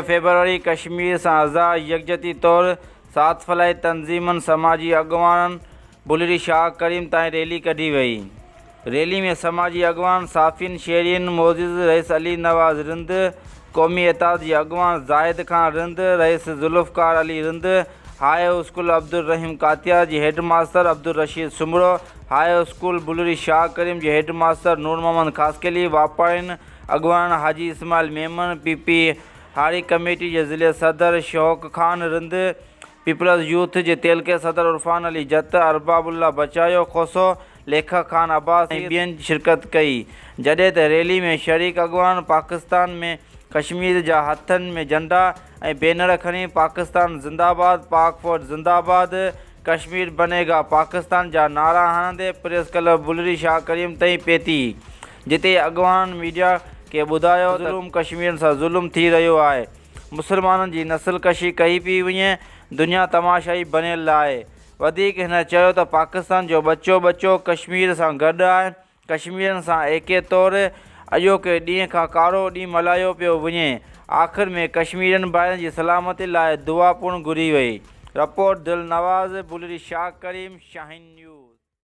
फेबरवरी कश्मीर से आज़ाद यकजहती तौर 7 फलाई तंजीमन समाजी अगवान बुलरी शाह करीम ताईं रैली कढी वई। रैली में समाजी अगवान साफ़िन शेरिन मोजिज़ रईस अली नवाज़ रिंद, कौमी एताद अगवान ज़ाहिद खान रिंद, रईस जुल्फ़कार अली रिंद, हाई स्कूल अब्दुल रहीम कातिया जी head master Abdul Rashid Soomro, high school Bulri Shah Karim जी हेड मास्टर नूर मोहम्मद खासकेली, वापारीन अगवान हाजी इस्माइल मेमन, पीपी हारी कमेटी के ज़िले सदर शौक खान रिंद, पीपल्स यूथ के तेलके सदर उरफान अली जत, अरबाबुल्ला बचायो खोसो, लेखा खान अब्बास ऐं शिरकत कई। जॾहिं त रैली में शरीक अगवान पाकिस्तान में कश्मीर जा हथनि में झंडा ऐं बैनर खणी पाकिस्तान ज़िंदाबाद, पाक फौज ज़िंदाबाद, कश्मीर बनेगा पाकिस्तान जा नारा हणंदे प्रेस क्लब बुलरी शाह करीम ताईं पहुती, जिते अगवान मीडिया के ॿुधायो त ज़ुल्म कश्मीर सां ज़ुल्म थी रहियो आहे, मुसलमाननि जी नस्ल कशी कई पई वञे, दुनिया तमाशाई बनियल आहे। वधीक हिन चयो त पाकिस्तान जो बच्चो कश्मीर सां गॾु आहे, कश्मीरनि सां एके तौरु अॼोके ॾींहं खां कारो ॾींहुं मल्हायो पियो वञे। आख़िर में कश्मीरियुनि भाइरनि जी सलामती लाइ दुआ पिणु घुरी वई। रिपोर्ट दिल नवाज़, बुलरी शाह करीम, शाहीन न्यूज़।